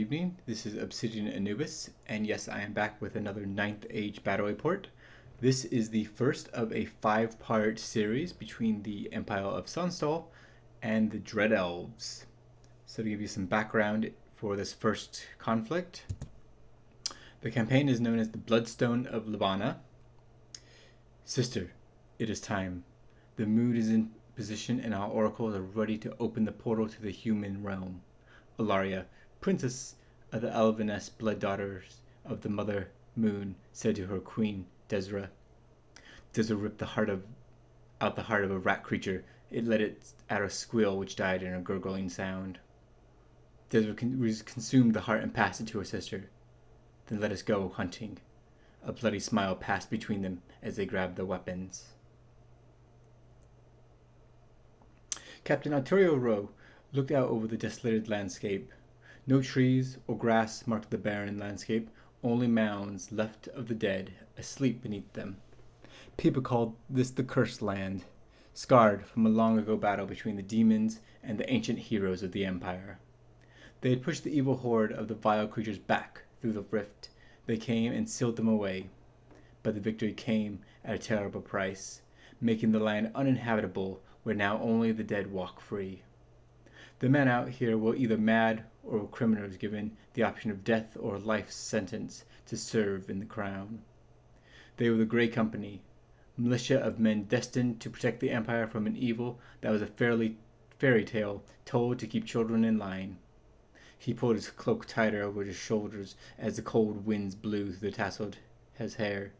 evening. This is Obsidian Anubis, and yes, I am back with another 9th Age battle report. This is the first of a 5-part series between the Empire of Sonnstahl and the Dread Elves. So to give you some background for this first conflict, the campaign is known as the Bloodstone of Levana. Sister, it is time. The moon is in position and our oracles are ready to open the portal to the human realm. Ilaria, princess of the Elveness blood daughters of the Mother Moon, said to her queen, Desra. Desra ripped out the heart of a rat creature. It let it out a squeal which died in a gurgling sound. Desra consumed the heart and passed it to her sister. Then let us go hunting. A bloody smile passed between them as they grabbed their weapons. Captain Arturo Rowe looked out over the desolated landscape. No trees or grass marked the barren landscape, only mounds left of the dead, asleep beneath them. People called this the Cursed Land, scarred from a long-ago battle between the demons and the ancient heroes of the Empire. They had pushed the evil horde of the vile creatures back through the rift. They came and sealed them away. But the victory came at a terrible price, making the land uninhabitable where now only the dead walk free. The men out here were either mad or were criminals given the option of death or life sentence to serve in the crown. They were the Grey Company, militia of men destined to protect the Empire from an evil that was a fairy tale told to keep children in line. He pulled his cloak tighter over his shoulders as the cold winds blew through the tasseled his hair.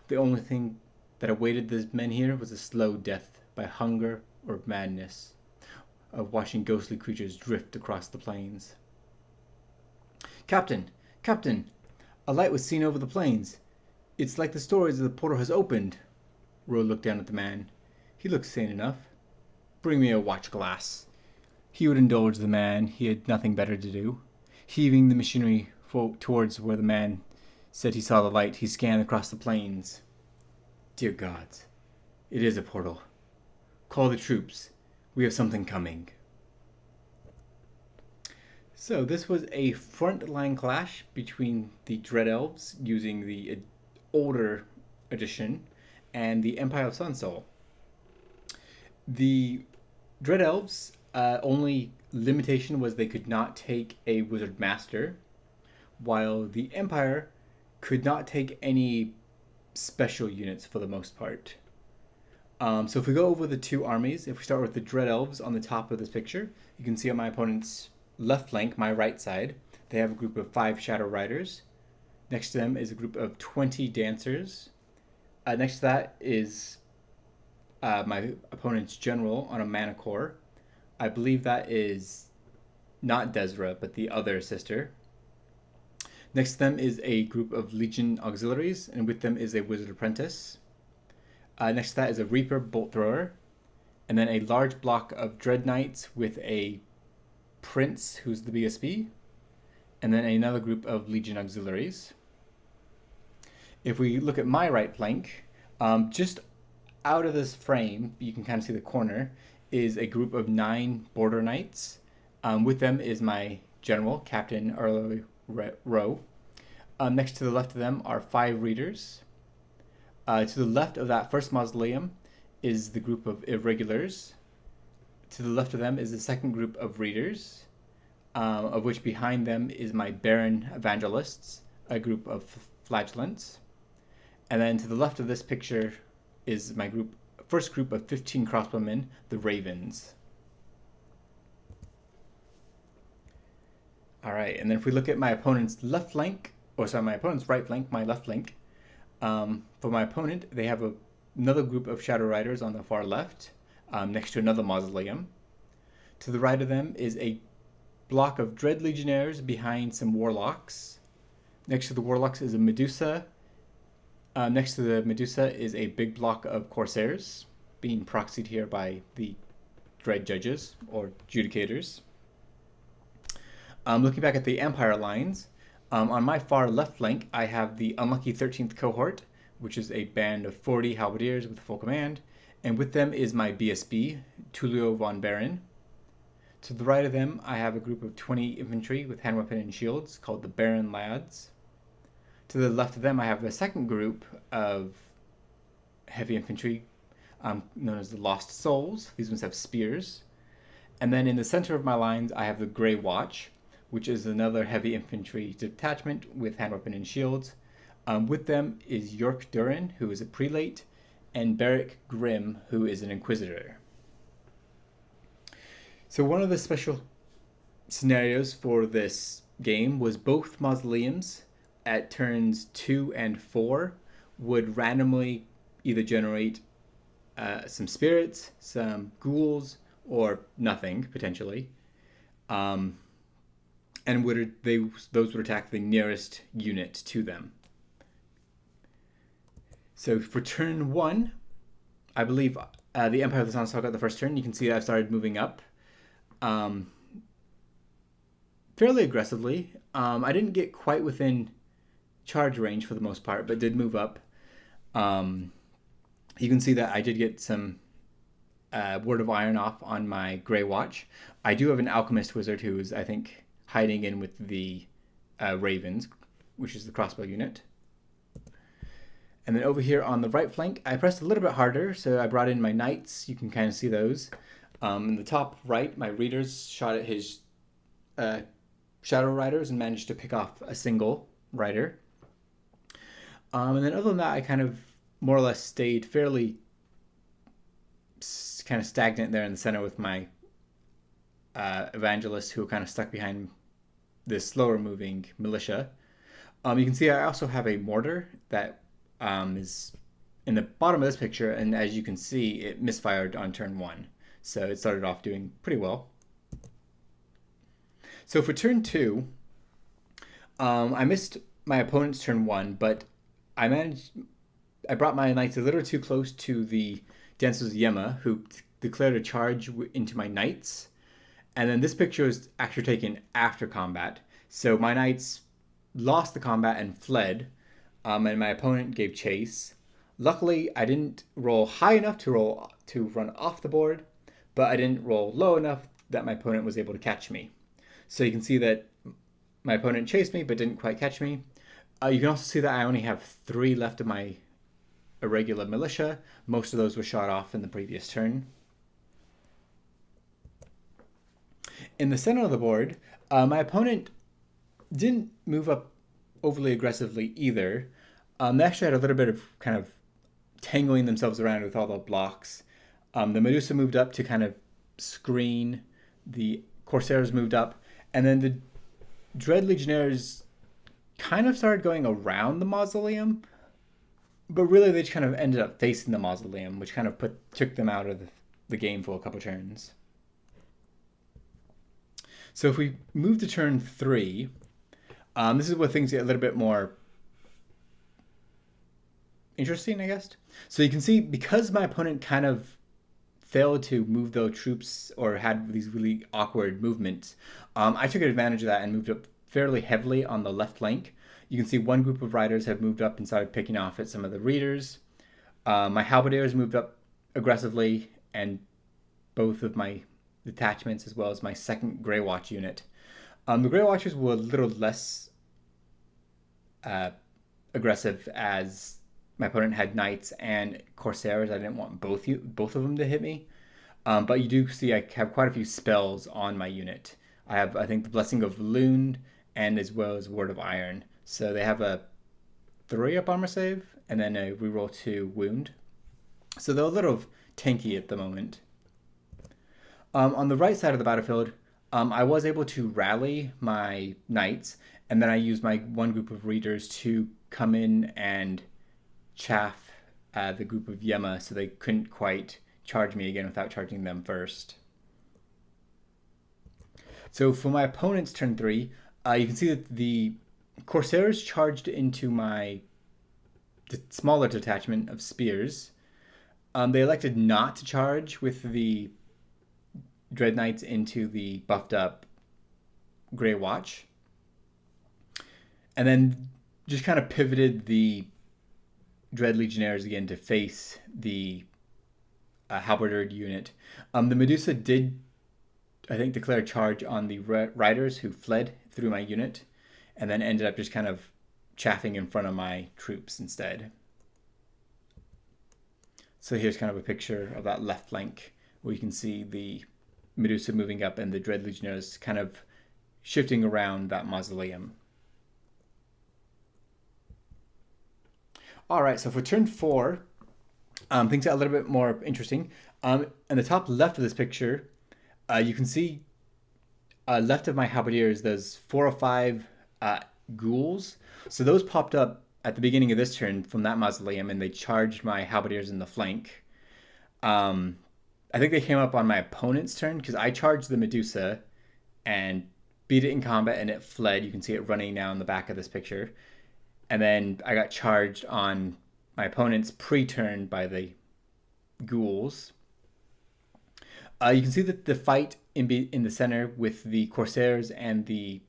The only thing that awaited the men here was a slow death by hunger or madness, of watching ghostly creatures drift across the plains. Captain! Captain! A light was seen over the plains. It's like the stories of the portal has opened. Rowe looked down at the man. He looked sane enough. Bring me a watch glass. He would indulge the man. He had nothing better to do. Heaving the machinery towards where the man said he saw the light, he scanned across the plains. Dear gods, it is a portal. Call the troops. We have something coming. So this was a front-line clash between the Dread Elves, using the older edition, and the Empire of Sonnstahl. The Dread Elves' only limitation was they could not take a Wizard Master, while the Empire could not take any special units for the most part. So if we go over the two armies, if we start with the Dread Elves on the top of this picture, you can see on my opponent's left flank, my right side, they have a group of 5 Shadow Riders. Next to them is a group of 20 Dancers. Next to that is my opponent's General on a Mana Core. I believe that is not Desra, but the other sister. Next to them is a group of Legion Auxiliaries, and with them is a Wizard Apprentice. Next to that is a Reaper Bolt Thrower, and then a large block of Dread Knights with a Prince, who's the BSB, and then another group of Legion Auxiliaries. If we look at my right flank, just out of this frame, you can kind of see the corner, is a group of 9 Border Knights. With them is my General, Captain Arlo Rowe. Next to the left of them are 5 Readers. To the left of that first mausoleum is the group of Irregulars. To the left of them is the second group of Readers, of which behind them is my Baron Evangelists, a group of Flagellants. And then to the left of this picture is my first group of 15 crossbowmen, the Ravens. Alright, and then if we look at my opponent's left flank, my opponent's right flank, my left flank, for my opponent, they have another group of Shadow Riders on the far left, next to another mausoleum. To the right of them is a block of Dread Legionnaires behind some Warlocks. Next to the Warlocks is a Medusa. Next to the Medusa is a big block of Corsairs, being proxied here by the Dread Judges, or Judicators. Looking back at the Empire lines, on my far left flank, I have the Unlucky 13th Cohort, which is a band of 40 Halberdiers with full command, and with them is my BSB, Tullio von Baron. To the right of them, I have a group of 20 infantry with hand weapon and shields called the Baron Lads. To the left of them, I have the second group of heavy infantry known as the Lost Souls. These ones have spears. And then in the center of my lines, I have the Grey Watch, which is another heavy infantry detachment with hand weapon and shields. With them is York Durin, who is a prelate, and Beric Grimm, who is an inquisitor. So one of the special scenarios for this game was both mausoleums at turns 2 and 4 would randomly either generate some spirits, some ghouls, or nothing, potentially. And those would attack the nearest unit to them. So for turn 1, I believe the Empire of the Sonnstahl got the first turn. You can see that I've started moving up fairly aggressively. I didn't get quite within charge range for the most part, but did move up. You can see that I did get some Word of Iron off on my Grey Watch. I do have an Alchemist Wizard who is, I think, hiding in with the Ravens, which is the crossbow unit. And then over here on the right flank, I pressed a little bit harder, so I brought in my Knights. You can kind of see those. In the top right, my Readers shot at his Shadow Riders and managed to pick off a single Rider. And then other than that, I kind of more or less stayed fairly kind of stagnant there in the center with my Evangelists who are kind of stuck behind this slower moving militia. You can see I also have a mortar that is in the bottom of this picture, and as you can see, it misfired on turn 1. So it started off doing pretty well. So for turn 2, I missed my opponent's turn 1, but I brought my Knights a little too close to the Dancers Yema, who declared a charge into my Knights. And then this picture is actually taken after combat. So my Knights lost the combat and fled, and my opponent gave chase. Luckily, I didn't roll high enough to run off the board, but I didn't roll low enough that my opponent was able to catch me. So you can see that my opponent chased me but didn't quite catch me. You can also see that I only have 3 left of my irregular militia. Most of those were shot off in the previous turn. In the center of the board, my opponent didn't move up overly aggressively either. They actually had a little bit of kind of tangling themselves around with all the blocks. The Medusa moved up to kind of screen. The Corsairs moved up. And then the Dread Legionnaires kind of started going around the mausoleum. But really they just kind of ended up facing the mausoleum, which kind of took them out of the game for a couple turns. So if we move to turn 3, this is where things get a little bit more interesting, I guess. So you can see, because my opponent kind of failed to move those troops or had these really awkward movements, I took advantage of that and moved up fairly heavily on the left flank. You can see one group of riders have moved up and started picking off at some of the Readers. My Halberdiers moved up aggressively, and both of my detachments, as well as my second Grey Watch unit. The Grey Watchers were a little less aggressive, as my opponent had Knights and Corsairs. I didn't want both of them to hit me. But you do see I have quite a few spells on my unit. I have, I think, the Blessing of Lund and as well as Word of Iron. So they have a 3 up armor save and then a reroll 2 wound. So they're a little tanky at the moment. On the right side of the battlefield, I was able to rally my Knights, and then I used my one group of Readers to come in and chaff the group of Yema, so they couldn't quite charge me again without charging them first. So for my opponent's turn 3, you can see that the Corsairs charged into my smaller detachment of spears. They elected not to charge with the Dread Knights into the buffed up Grey Watch. And then just kind of pivoted the Dread Legionnaires again to face the Halberd unit. The Medusa did I think, declare charge on the riders who fled through my unit, and then ended up just kind of chaffing in front of my troops instead. So here's kind of a picture of that left flank where you can see the Medusa moving up and the Dread Legionnaires kind of shifting around that mausoleum. All right, so for turn 4, things get a little bit more interesting. In the top left of this picture, you can see left of my halberdiers, there's 4 or 5 ghouls. So those popped up at the beginning of this turn from that mausoleum, and they charged my halberdiers in the flank. I think they came up on my opponent's turn because I charged the Medusa and beat it in combat, and it fled. You can see it running now in the back of this picture. And then I got charged on my opponent's pre-turn by the ghouls. You can see that the fight in the center with the Corsairs and the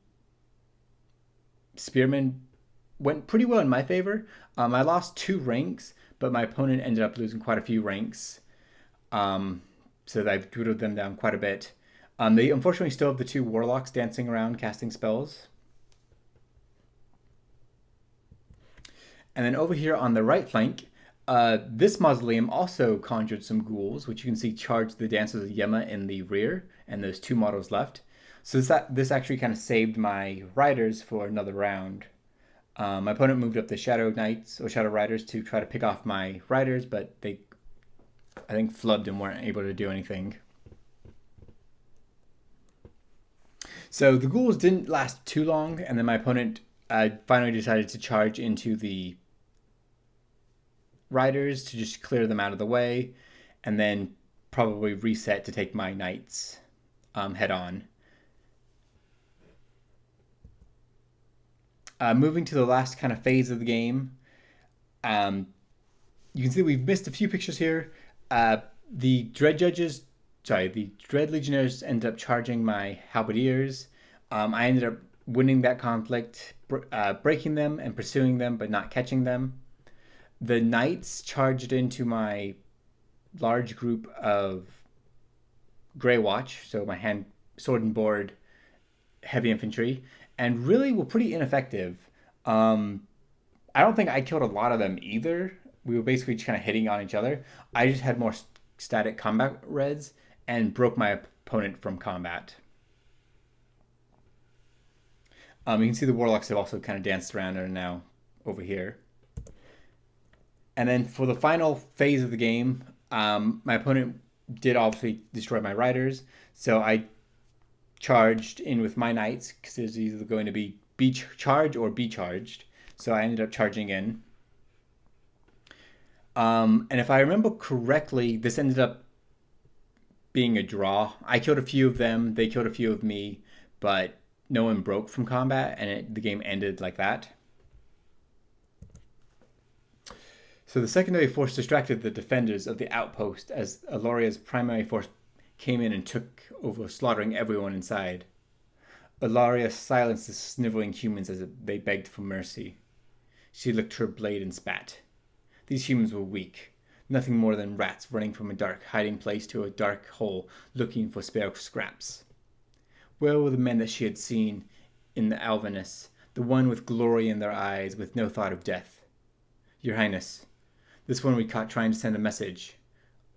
Spearmen went pretty well in my favor. I lost 2 ranks, but my opponent ended up losing quite a few ranks. So I've dwindled them down quite a bit. They unfortunately still have the 2 warlocks dancing around casting spells. And then over here on the right flank, this mausoleum also conjured some ghouls, which you can see charged the Dancers of Yema in the rear, and there's 2 models left. So this actually kind of saved my riders for another round. My opponent moved up the Shadow Knights or Shadow Riders to try to pick off my riders, but they, I think, flubbed and weren't able to do anything. So the ghouls didn't last too long, and then my opponent finally decided to charge into the riders to just clear them out of the way, and then probably reset to take my knights head on. Moving to the last kind of phase of the game, you can see we've missed a few pictures here. The Dread Legionnaires ended up charging my halberdiers. I ended up winning that conflict, breaking them and pursuing them, but not catching them. The knights charged into my large group of Grey Watch, so my hand sword and board heavy infantry, and really were pretty ineffective. I don't think I killed a lot of them either. We were basically just kind of hitting on each other. I just had more static combat reds and broke my opponent from combat. You can see the warlocks have also kind of danced around and are now over here. And then for the final phase of the game, my opponent did obviously destroy my riders, so I charged in with my knights because it was either going to be charge or be charged. So I ended up charging in. And if I remember correctly, this ended up being a draw. I killed a few of them, they killed a few of me, but no one broke from combat, and the game ended like that. So the secondary force distracted the defenders of the outpost as Aloria's primary force came in and took over, slaughtering everyone inside. Ilaria silenced the sniveling humans as they begged for mercy. She licked her blade and spat. These humans were weak, nothing more than rats running from a dark hiding place to a dark hole looking for spare scraps. Where were the men that she had seen in the Alvanus, the one with glory in their eyes, with no thought of death? Your Highness, this one we caught trying to send a message.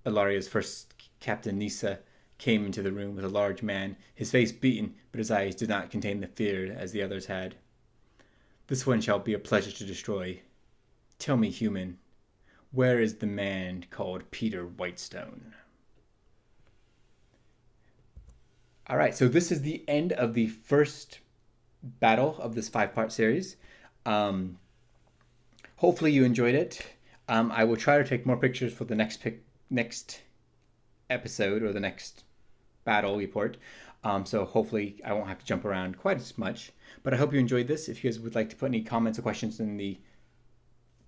Ilaria's first captain, Nisa, came into the room with a large man, his face beaten, but his eyes did not contain the fear as the others had. This one shall be a pleasure to destroy. Tell me, human, where is the man called Peter Whitestone? All right, so this is the end of the first battle of this 5-part series. Hopefully you enjoyed it. I will try to take more pictures for the next episode or the next battle report. So hopefully I won't have to jump around quite as much. But I hope you enjoyed this. If you guys would like to put any comments or questions in the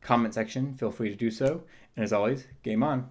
comment section, feel free to do so. And as always, game on.